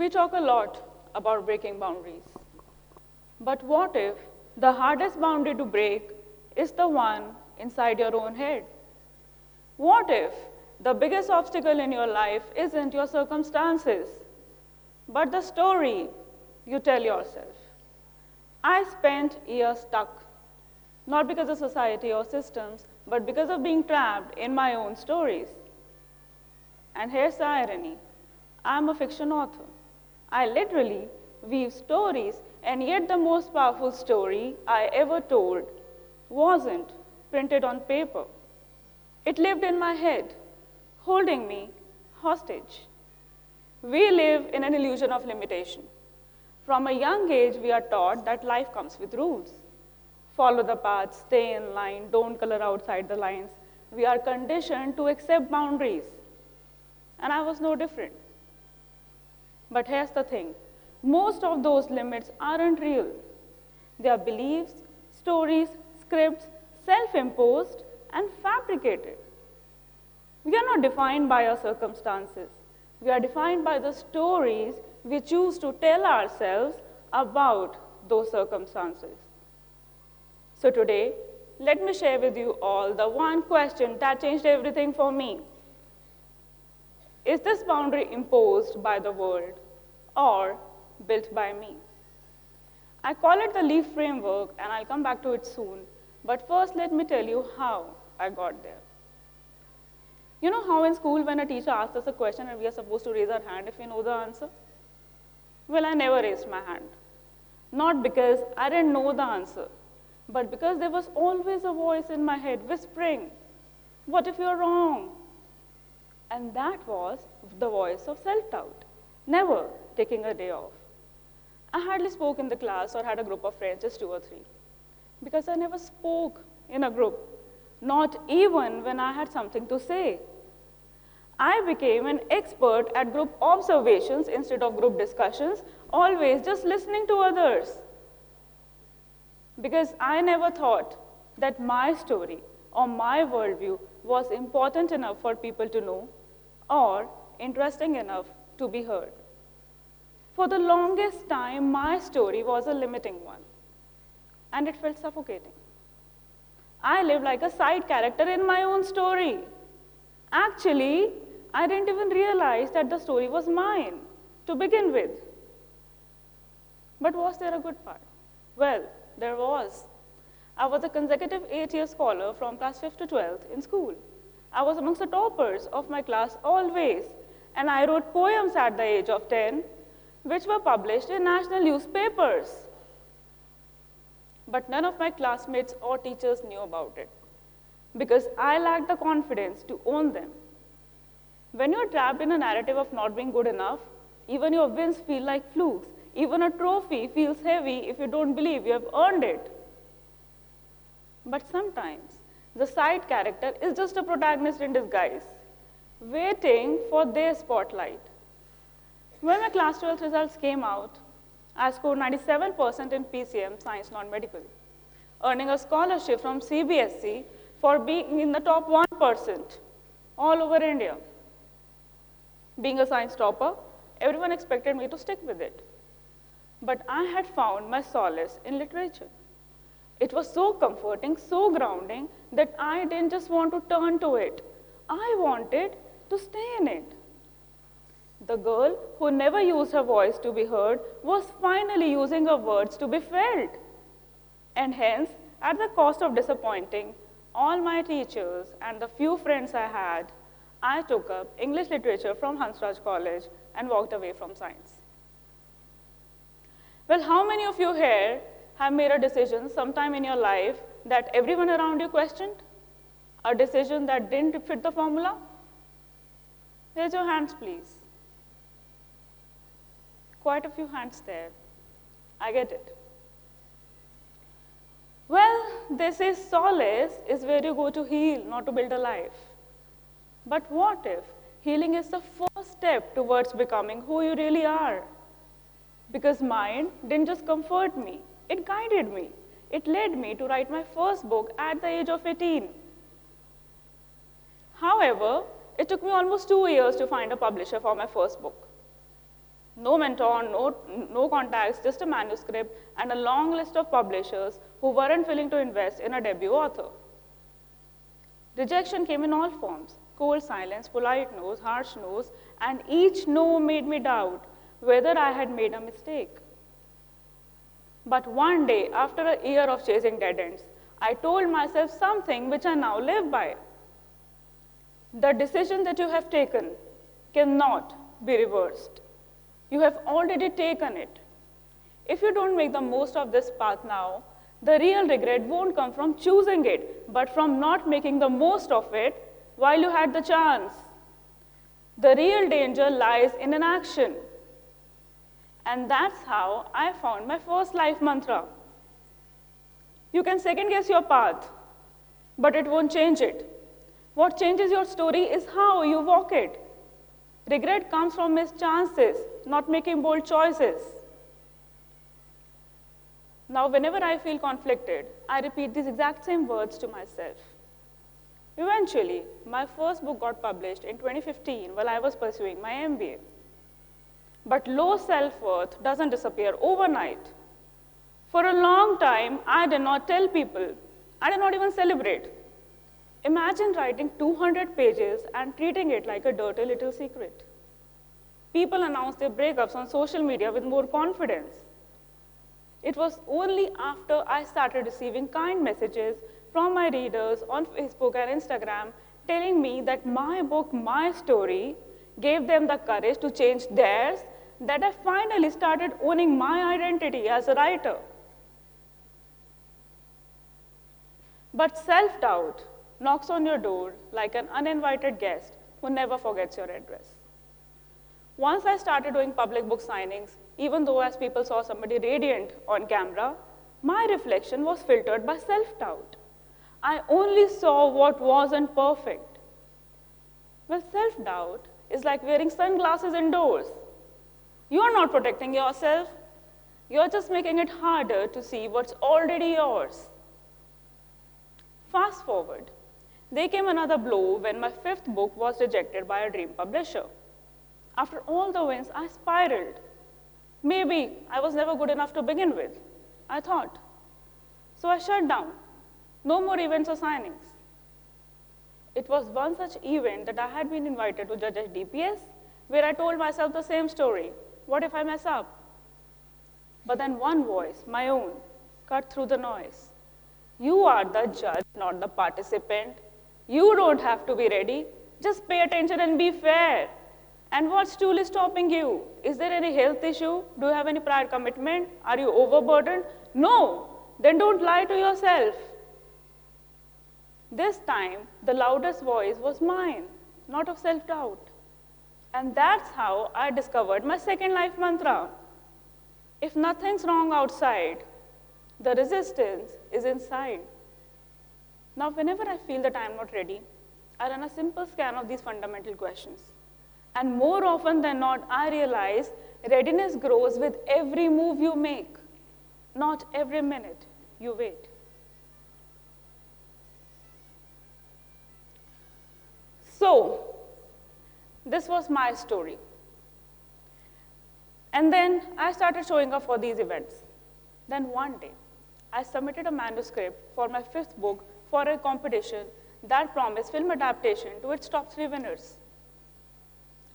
We talk a lot about breaking boundaries. But what if the hardest boundary to break is the one inside your own head? What if the biggest obstacle in your life isn't your circumstances, but the story you tell yourself? I spent years stuck, not because of society or systems, but because of being trapped in my own stories. And here's the irony. I'm a fiction author. I literally weave stories, and yet the most powerful story I ever told wasn't printed on paper. It lived in my head, holding me hostage. We live in an illusion of limitation. From a young age, we are taught that life comes with rules. Follow the path, stay in line, don't color outside the lines. We are conditioned to accept boundaries. And I was no different. But here's the thing. Most of those limits aren't real. They are beliefs, stories, scripts, self-imposed, and fabricated. We are not defined by our circumstances. We are defined by the stories we choose to tell ourselves about those circumstances. So today, let me share with you all the one question that changed everything for me. Is this boundary imposed by the world or built by me? I call it the LEAF framework, and I'll come back to it soon. But first, let me tell you how I got there. You know how in school when a teacher asks us a question and we are supposed to raise our hand if we know the answer? Well, I never raised my hand. Not because I didn't know the answer, but because there was always a voice in my head whispering, what if you're wrong? And that was the voice of self-doubt, never taking a day off. I hardly spoke in the class or had a group of friends, just 2 or 3, because I never spoke in a group, not even when I had something to say. I became an expert at group observations instead of group discussions, always just listening to others. Because I never thought that my story or my worldview was important enough for people to know or interesting enough to be heard. For the longest time, my story was a limiting one, and it felt suffocating. I lived like a side character in my own story. Actually, I didn't even realize that the story was mine to begin with. But was there a good part? Well, there was. I was a consecutive 8-year scholar from class 5th to 12th in school. I was amongst the toppers of my class always, and I wrote poems at the age of 10, which were published in national newspapers. But none of my classmates or teachers knew about it, because I lacked the confidence to own them. When you're trapped in a narrative of not being good enough, even your wins feel like flukes. Even a trophy feels heavy if you don't believe you have earned it. But sometimes, the side character is just a protagonist in disguise, waiting for their spotlight. When my class 12th results came out, I scored 97% in PCM, Science Non-Medical, earning a scholarship from CBSE for being in the top 1% all over India. Being a science topper, everyone expected me to stick with it. But I had found my solace in literature. It was so comforting, so grounding, that I didn't just want to turn to it. I wanted to stay in it. The girl who never used her voice to be heard was finally using her words to be felt. And hence, at the cost of disappointing all my teachers and the few friends I had, I took up English literature from Hansraj College and walked away from science. Well, how many of you here have made a decision sometime in your life that everyone around you questioned? A decision that didn't fit the formula? Raise your hands, please. Quite a few hands there. I get it. Well, they say solace is where you go to heal, not to build a life. But what if healing is the first step towards becoming who you really are? Because mine didn't just comfort me, it guided me. It led me to write my first book at the age of 18. However, it took me almost 2 years to find a publisher for my first book. No mentor, no contacts, just a manuscript and a long list of publishers who weren't willing to invest in a debut author. Rejection came in all forms: cold silence, polite no's, harsh no's, and each no made me doubt whether I had made a mistake. But one day, after a year of chasing dead ends, I told myself something which I now live by. The decision that you have taken cannot be reversed. You have already taken it. If you don't make the most of this path now, the real regret won't come from choosing it, but from not making the most of it while you had the chance. The real danger lies in inaction. And that's how I found my first life mantra. You can second guess your path, but it won't change it. What changes your story is how you walk it. Regret comes from missed chances, not making bold choices. Now, whenever I feel conflicted, I repeat these exact same words to myself. Eventually, my first book got published in 2015 while I was pursuing my MBA. But low self-worth doesn't disappear overnight. For a long time, I did not tell people. I did not even celebrate. Imagine writing 200 pages and treating it like a dirty little secret. People announce their breakups on social media with more confidence. It was only after I started receiving kind messages from my readers on Facebook and Instagram telling me that my book, my story, gave them the courage to change theirs, that I finally started owning my identity as a writer. But self-doubt knocks on your door like an uninvited guest who never forgets your address. Once I started doing public book signings, even though as people saw somebody radiant on camera, my reflection was filtered by self-doubt. I only saw what wasn't perfect. Well, self-doubt is like wearing sunglasses indoors. You're not protecting yourself. You're just making it harder to see what's already yours. Fast forward. There came another blow when my fifth book was rejected by a dream publisher. After all the wins, I spiraled. Maybe I was never good enough to begin with, I thought. So I shut down. No more events or signings. It was one such event that I had been invited to judge at DPS, where I told myself the same story. What if I mess up? But then one voice, my own, cut through the noise. You are the judge, not the participant. You don't have to be ready. Just pay attention and be fair. And what's truly stopping you? Is there any health issue? Do you have any prior commitment? Are you overburdened? No. Then don't lie to yourself. This time, the loudest voice was mine, not of self-doubt. And that's how I discovered my second life mantra. If nothing's wrong outside, the resistance is inside. Now, whenever I feel that I'm not ready, I run a simple scan of these fundamental questions. And more often than not, I realize readiness grows with every move you make, not every minute you wait. So, this was my story. And then I started showing up for these events. Then one day, I submitted a manuscript for my fifth book for a competition that promised film adaptation to its top 3 winners.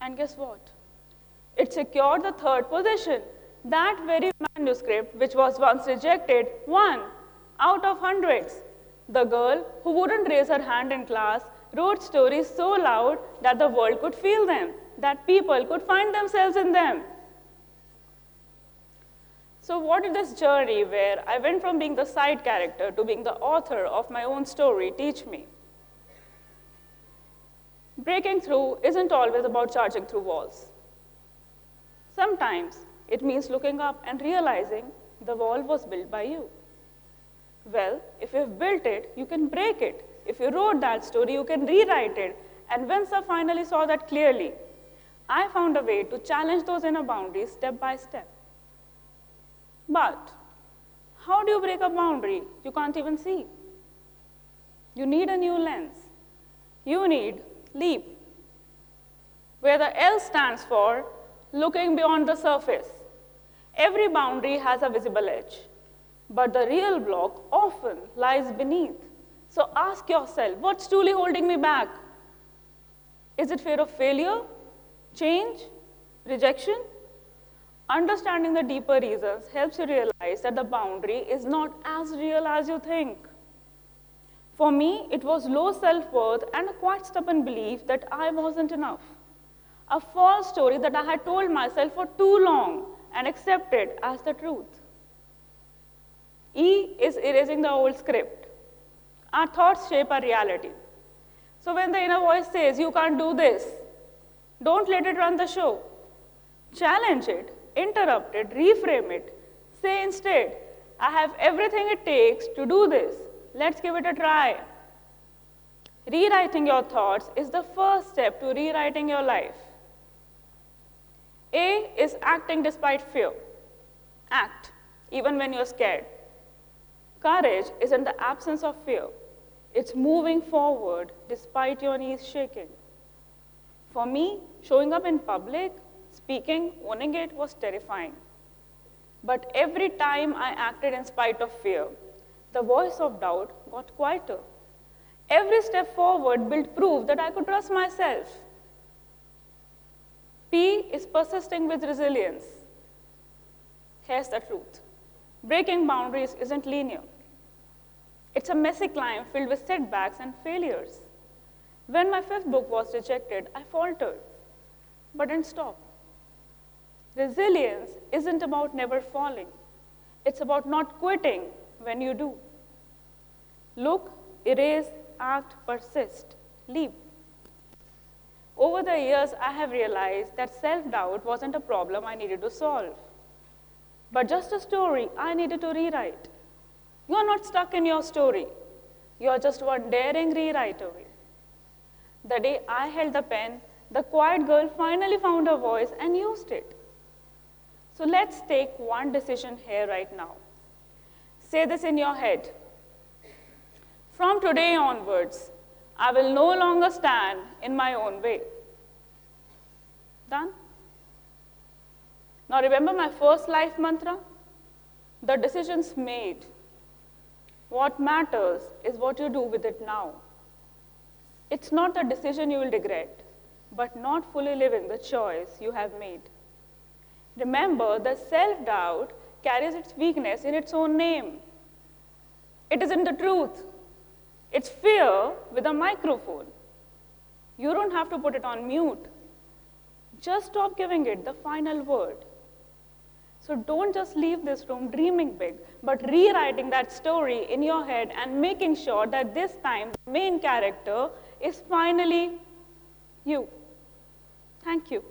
And guess what? It secured the 3rd position. That very manuscript, which was once rejected, won out of hundreds. The girl who wouldn't raise her hand in class wrote stories so loud that the world could feel them, that people could find themselves in them. So what did this journey where I went from being the side character to being the author of my own story teach me? Breaking through isn't always about charging through walls. Sometimes it means looking up and realizing the wall was built by you. Well, if you've built it, you can break it. If you wrote that story, you can rewrite it. And once I finally saw that clearly, I found a way to challenge those inner boundaries step by step. But how do you break a boundary you can't even see? You need a new lens. You need LEAP, where the L stands for looking beyond the surface. Every boundary has a visible edge, but the real block often lies beneath. So ask yourself, what's truly holding me back? Is it fear of failure, change, rejection? Understanding the deeper reasons helps you realize that the boundary is not as real as you think. For me, it was low self-worth and a quite stubborn belief that I wasn't enough. A false story that I had told myself for too long and accepted as the truth. E is erasing the old script. Our thoughts shape our reality. So when the inner voice says, you can't do this, don't let it run the show. Challenge it, interrupt it, reframe it. Say instead, I have everything it takes to do this. Let's give it a try. Rewriting your thoughts is the first step to rewriting your life. A is acting despite fear. Act, even when you're scared. Courage isn't the absence of fear. It's moving forward despite your knees shaking. For me, showing up in public, speaking, owning it was terrifying. But every time I acted in spite of fear, the voice of doubt got quieter. Every step forward built proof that I could trust myself. P is persisting with resilience. Here's the truth. Breaking boundaries isn't linear. It's a messy climb filled with setbacks and failures. When my 5th book was rejected, I faltered, but didn't stop. Resilience isn't about never falling. It's about not quitting when you do. Look, erase, act, persist, leap. Over the years, I have realized that self-doubt wasn't a problem I needed to solve, but just a story I needed to rewrite. You're not stuck in your story. You're just one daring rewrite away. The day I held the pen, the quiet girl finally found her voice and used it. So let's take one decision here right now. Say this in your head. From today onwards, I will no longer stand in my own way. Done? Now remember my first life mantra? The decisions made. What matters is what you do with it now. It's not the decision you will regret, but not fully living the choice you have made. Remember, the self-doubt carries its weakness in its own name. It isn't the truth. It's fear with a microphone. You don't have to put it on mute. Just stop giving it the final word. So don't just leave this room dreaming big, but rewriting that story in your head and making sure that this time the main character is finally you. Thank you.